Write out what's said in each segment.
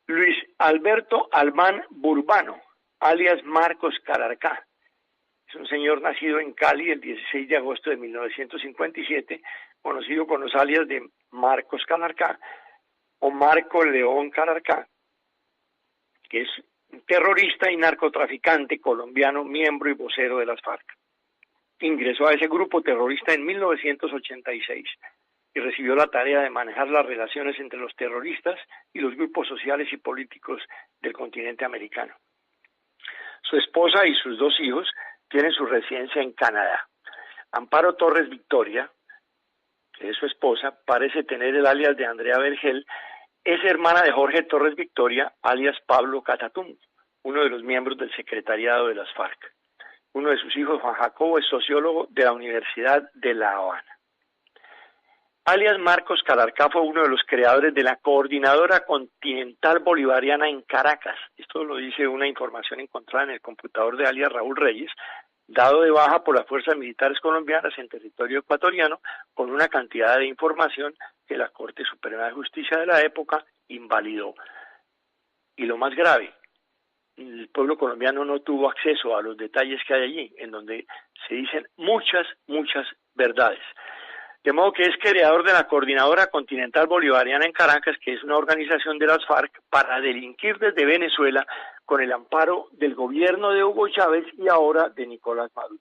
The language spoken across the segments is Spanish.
Luis Alberto Albán Burbano, alias Marcos Calarcá. Es un señor nacido en Cali el 16 de agosto de 1957, conocido con los alias de Marcos Calarcá o Marco León Calarcá, que es un terrorista y narcotraficante colombiano, miembro y vocero de las FARC. Ingresó a ese grupo terrorista en 1986 y recibió la tarea de manejar las relaciones entre los terroristas y los grupos sociales y políticos del continente americano. Su esposa y sus dos hijos tienen su residencia en Canadá. Amparo Torres Victoria, que es su esposa, parece tener el alias de Andrea Vergel, es hermana de Jorge Torres Victoria, alias Pablo Catatum, uno de los miembros del secretariado de las FARC. Uno de sus hijos, Juan Jacobo, es sociólogo de la Universidad de La Habana. Alias Marcos Calarcá fue uno de los creadores de la Coordinadora Continental Bolivariana en Caracas. Esto lo dice una información encontrada en el computador de alias Raúl Reyes, dado de baja por las fuerzas militares colombianas en territorio ecuatoriano, con una cantidad de información que la Corte Suprema de Justicia de la época invalidó. Y lo más grave, el pueblo colombiano no tuvo acceso a los detalles que hay allí, en donde se dicen muchas verdades. De modo que es creador de la Coordinadora Continental Bolivariana en Caracas, que es una organización de las FARC para delinquir desde Venezuela con el amparo del gobierno de Hugo Chávez y ahora de Nicolás Maduro.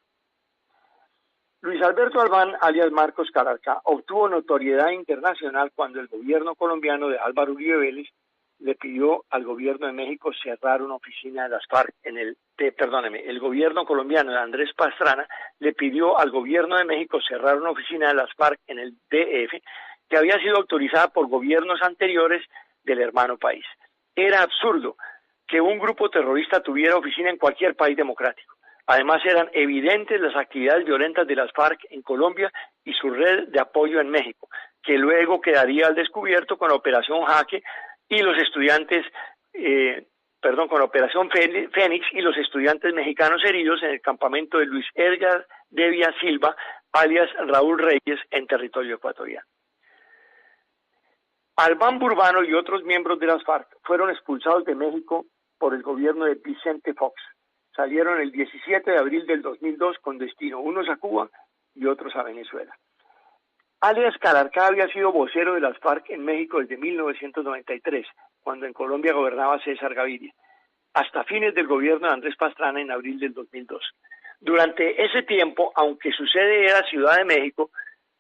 Luis Alberto Albán, alias Marcos Calarcá, obtuvo notoriedad internacional cuando el gobierno colombiano de Álvaro Uribe Vélez le pidió al gobierno de México cerrar una oficina de las FARC el gobierno colombiano de Andrés Pastrana le pidió al gobierno de México cerrar una oficina de las FARC en el DF que había sido autorizada por gobiernos anteriores del hermano país. Era absurdo que un grupo terrorista tuviera oficina en cualquier país democrático. Además eran evidentes las actividades violentas de las FARC en Colombia y su red de apoyo en México, que luego quedaría al descubierto con la Operación Jaque y los estudiantes, con la Operación Fénix y los estudiantes mexicanos heridos en el campamento de Luis Edgar Devia Silva, alias Raúl Reyes, en territorio ecuatoriano. Albán Burbano y otros miembros de las FARC fueron expulsados de México por el gobierno de Vicente Fox. Salieron el 17 de abril del 2002 con destino, unos a Cuba y otros a Venezuela. Alias Calarcá había sido vocero de las FARC en México desde 1993, cuando en Colombia gobernaba César Gaviria, hasta fines del gobierno de Andrés Pastrana en abril del 2002. Durante ese tiempo, aunque su sede era Ciudad de México,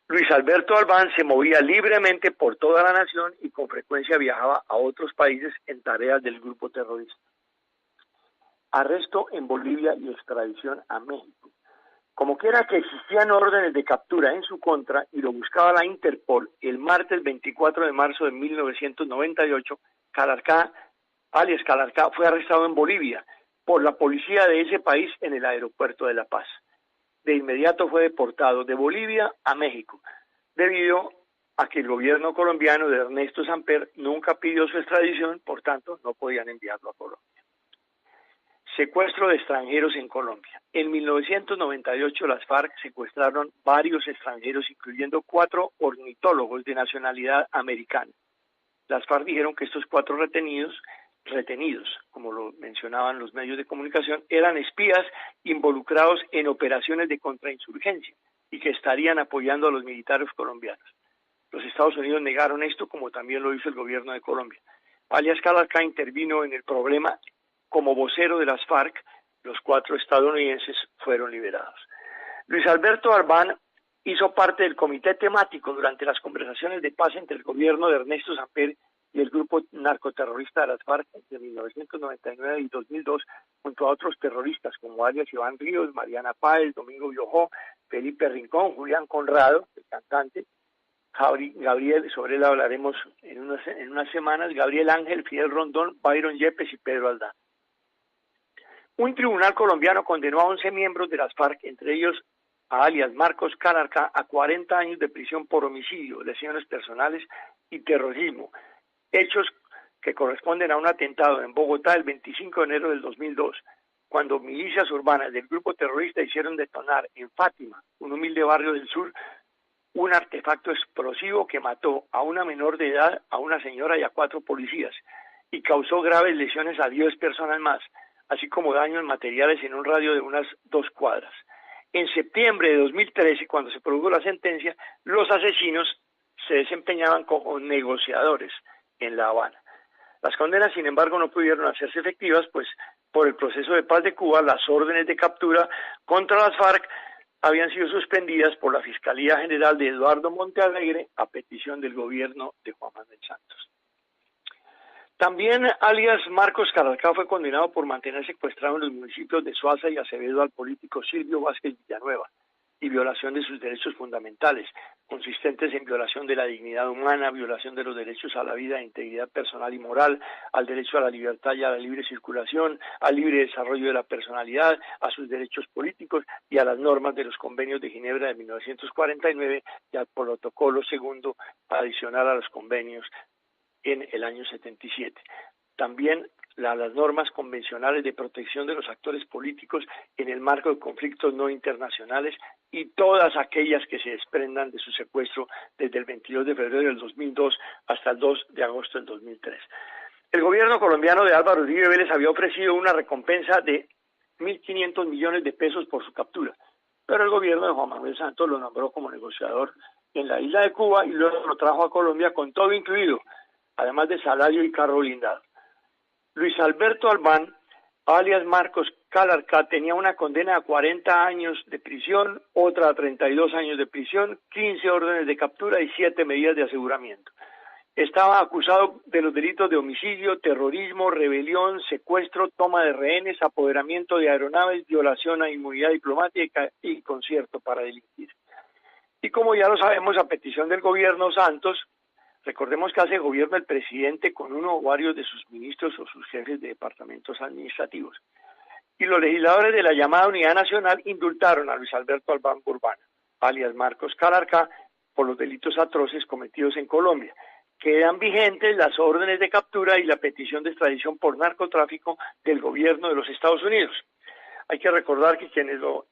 Luis Alberto Albán se movía libremente por toda la nación y con frecuencia viajaba a otros países en tareas del grupo terrorista. Arresto en Bolivia y extradición a México. Como quiera que existían órdenes de captura en su contra y lo buscaba la Interpol, el martes 24 de marzo de 1998, alias Calarcá, fue arrestado en Bolivia por la policía de ese país en el aeropuerto de La Paz. De inmediato fue deportado de Bolivia a México, debido a que el gobierno colombiano de Ernesto Samper nunca pidió su extradición, por tanto no podían enviarlo a Colombia. Secuestro de extranjeros en Colombia. En 1998 las FARC secuestraron varios extranjeros, incluyendo 4 ornitólogos de nacionalidad americana. Las FARC dijeron que estos 4 retenidos, como lo mencionaban los medios de comunicación, eran espías involucrados en operaciones de contrainsurgencia y que estarían apoyando a los militares colombianos. Los Estados Unidos negaron esto, como también lo hizo el gobierno de Colombia. Alias Calarcá intervino en el problema como vocero de las FARC. Los 4 estadounidenses fueron liberados. Luis Alberto Albán hizo parte del comité temático durante las conversaciones de paz entre el gobierno de Ernesto Samper y el grupo narcoterrorista de las FARC entre 1999 y 2002, junto a otros terroristas como alias Iván Ríos, Mariana Páez, Domingo Biojó, Felipe Rincón, Julián Conrado, el cantante, Gabriel, sobre él hablaremos en unas semanas, Gabriel Ángel, Fidel Rondón, Byron Yepes y Pedro Aldán. Un tribunal colombiano condenó a 11 miembros de las FARC, entre ellos a alias Marcos Calarcá, a 40 años de prisión por homicidio, lesiones personales y terrorismo, hechos que corresponden a un atentado en Bogotá el 25 de enero del 2002, cuando milicias urbanas del grupo terrorista hicieron detonar en Fátima, un humilde barrio del sur, un artefacto explosivo que mató a una menor de edad, a una señora y a 4 policías, y causó graves lesiones a 10 personas más, así como daños materiales en un radio de unas 2 cuadras. En septiembre de 2013, cuando se produjo la sentencia, los asesinos se desempeñaban como negociadores en La Habana. Las condenas, sin embargo, no pudieron hacerse efectivas, pues por el proceso de paz de Cuba, las órdenes de captura contra las FARC habían sido suspendidas por la Fiscalía General de Eduardo Montealegre a petición del gobierno de Juan Manuel Santos. También alias Marcos Calarcá fue condenado por mantener secuestrado en los municipios de Soaza y Acevedo al político Silvio Vázquez Villanueva y violación de sus derechos fundamentales, consistentes en violación de la dignidad humana, violación de los derechos a la vida e integridad personal y moral, al derecho a la libertad y a la libre circulación, al libre desarrollo de la personalidad, a sus derechos políticos y a las normas de los convenios de Ginebra de 1949 y al protocolo segundo adicional a los convenios en el año 77. También las normas convencionales de protección de los actores políticos en el marco de conflictos no internacionales y todas aquellas que se desprendan de su secuestro desde el 22 de febrero del 2002 hasta el 2 de agosto del 2003. El gobierno colombiano de Álvaro Uribe Vélez había ofrecido una recompensa de 1.500 millones de pesos por su captura, pero el gobierno de Juan Manuel Santos lo nombró como negociador en la isla de Cuba y luego lo trajo a Colombia con todo incluido, además de salario y carro blindado. Luis Alberto Albán, alias Marcos Calarcá, tenía una condena a 40 años de prisión, otra a 32 años de prisión, 15 órdenes de captura y 7 medidas de aseguramiento. Estaba acusado de los delitos de homicidio, terrorismo, rebelión, secuestro, toma de rehenes, apoderamiento de aeronaves, violación a inmunidad diplomática y concierto para delinquir. Y como ya lo sabemos, a petición del gobierno Santos, recordemos que hace gobierno el presidente con uno o varios de sus ministros o sus jefes de departamentos administrativos. Y los legisladores de la llamada Unidad Nacional indultaron a Luis Alberto Albán Burbana, alias Marcos Calarcá, por los delitos atroces cometidos en Colombia. Quedan vigentes las órdenes de captura y la petición de extradición por narcotráfico del gobierno de los Estados Unidos. Hay que recordar que quienes lo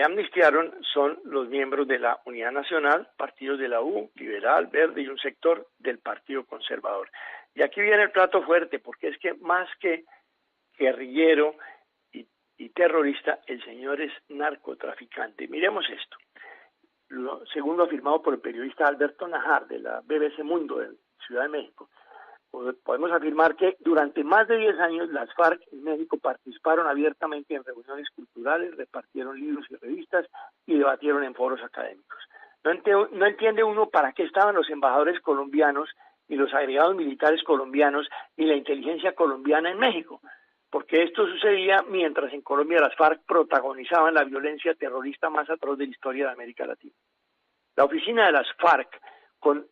amnistiaron son los miembros de la Unidad Nacional, partidos de la U, Liberal, Verde y un sector del Partido Conservador. Y aquí viene el plato fuerte, porque es que más que guerrillero y terrorista, el señor es narcotraficante. Miremos esto. Según lo afirmado por el periodista Alberto Najar de la BBC Mundo de Ciudad de México, podemos afirmar que durante más de 10 años las FARC en México participaron abiertamente en reuniones culturales, repartieron libros y revistas y debatieron en foros académicos. No entiende uno para qué estaban los embajadores colombianos ni los agregados militares colombianos ni la inteligencia colombiana en México, porque esto sucedía mientras en Colombia las FARC protagonizaban la violencia terrorista más atroz de la historia de América Latina. La oficina de las FARC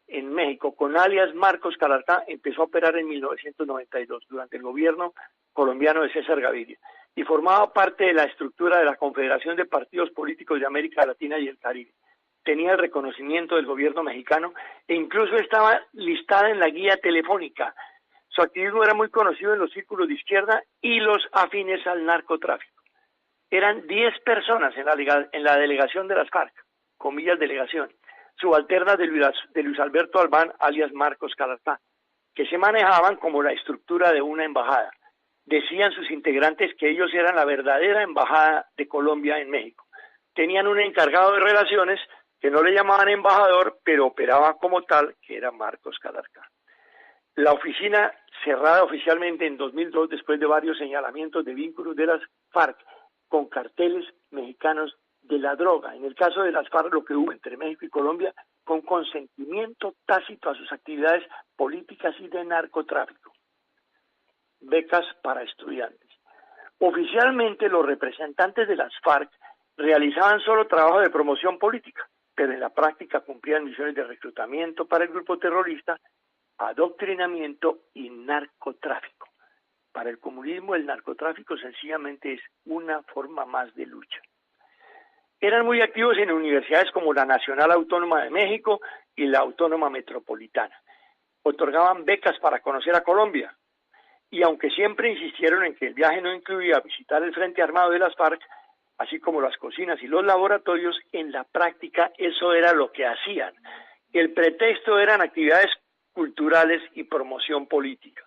en México, con alias Marcos Calarcá, empezó a operar en 1992 durante el gobierno colombiano de César Gaviria y formaba parte de la estructura de la Confederación de Partidos Políticos de América Latina y el Caribe. Tenía el reconocimiento del gobierno mexicano e incluso estaba listada en la guía telefónica. Su activismo era muy conocido en los círculos de izquierda y los afines al narcotráfico. Eran 10 personas en la delegación de las FARC, comillas delegación, subalternas de Luis Alberto Albán, alias Marcos Calarcá, que se manejaban como la estructura de una embajada. Decían sus integrantes que ellos eran la verdadera embajada de Colombia en México. Tenían un encargado de relaciones que no le llamaban embajador, pero operaba como tal, que era Marcos Calarcá. La oficina, cerrada oficialmente en 2002 después de varios señalamientos de vínculos de las FARC con carteles mexicanos de la droga. En el caso de las FARC, lo que hubo entre México y Colombia, con consentimiento tácito a sus actividades políticas y de narcotráfico. Becas para estudiantes. Oficialmente, los representantes de las FARC realizaban solo trabajo de promoción política, pero en la práctica cumplían misiones de reclutamiento para el grupo terrorista, adoctrinamiento y narcotráfico. Para el comunismo, el narcotráfico sencillamente es una forma más de lucha. Eran muy activos en universidades como la Nacional Autónoma de México y la Autónoma Metropolitana. Otorgaban becas para conocer a Colombia. Y aunque siempre insistieron en que el viaje no incluía visitar el Frente Armado de las FARC, así como las cocinas y los laboratorios, en la práctica eso era lo que hacían. El pretexto eran actividades culturales y promoción política.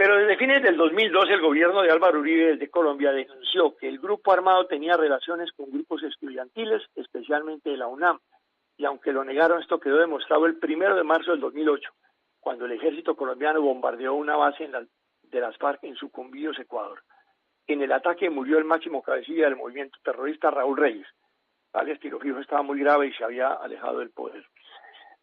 Pero desde fines del 2012 el gobierno de Álvaro Uribe de Colombia denunció que el grupo armado tenía relaciones con grupos estudiantiles, especialmente de la UNAM, y aunque lo negaron, esto quedó demostrado el 1 de marzo del 2008, cuando el ejército colombiano bombardeó una base de las FARC en Sucumbíos, Ecuador. En el ataque murió el máximo cabecilla del movimiento terrorista, Raúl Reyes. Alias Tiro Fijo estaba muy grave y se había alejado del poder.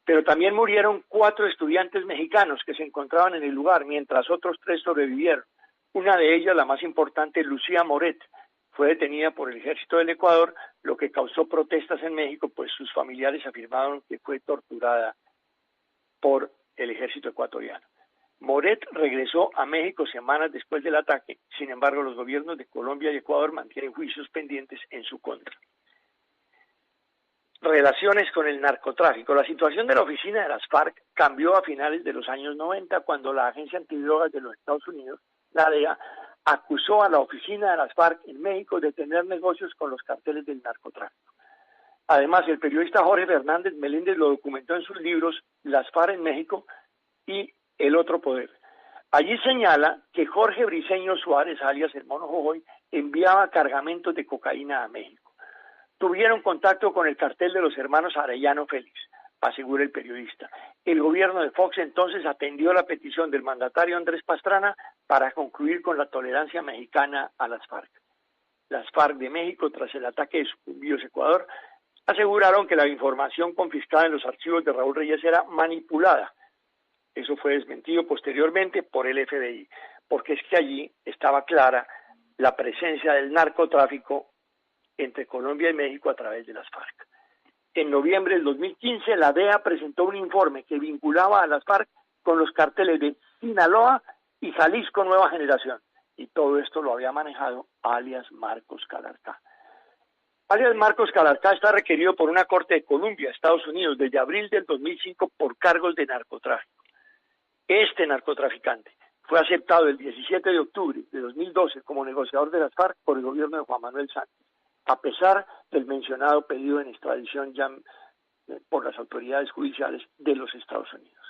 Pero también murieron 4 estudiantes mexicanos que se encontraban en el lugar, mientras otros 3 sobrevivieron. Una de ellas, la más importante, Lucía Moret, fue detenida por el ejército del Ecuador, lo que causó protestas en México, pues sus familiares afirmaron que fue torturada por el ejército ecuatoriano. Moret regresó a México semanas después del ataque, sin embargo los gobiernos de Colombia y Ecuador mantienen juicios pendientes en su contra. Relaciones con el narcotráfico. La situación de la oficina de las FARC cambió a finales de los años 90 cuando la Agencia Antidrogas de los Estados Unidos, la DEA, acusó a la oficina de las FARC en México de tener negocios con los carteles del narcotráfico. Además, el periodista Jorge Fernández Meléndez lo documentó en sus libros Las FARC en México y El Otro Poder. Allí señala que Jorge Briceño Suárez, alias el Mono Jojoy, enviaba cargamentos de cocaína a México. Tuvieron contacto con el cartel de los hermanos Arellano Félix, asegura el periodista. El gobierno de Fox entonces atendió la petición del mandatario Andrés Pastrana para concluir con la tolerancia mexicana a las FARC. Las FARC de México, tras el ataque de Sucumbíos, Ecuador, aseguraron que la información confiscada en los archivos de Raúl Reyes era manipulada. Eso fue desmentido posteriormente por el FBI, porque es que allí estaba clara la presencia del narcotráfico entre Colombia y México a través de las FARC. En noviembre del 2015, la DEA presentó un informe que vinculaba a las FARC con los carteles de Sinaloa y Jalisco Nueva Generación, y todo esto lo había manejado alias Marcos Calarcá. Alias Marcos Calarcá está requerido por una corte de Colombia, Estados Unidos, desde abril del 2005 por cargos de narcotráfico. Este narcotraficante fue aceptado el 17 de octubre de 2012 como negociador de las FARC por el gobierno de Juan Manuel Santos, a pesar del mencionado pedido en extradición ya por las autoridades judiciales de los Estados Unidos.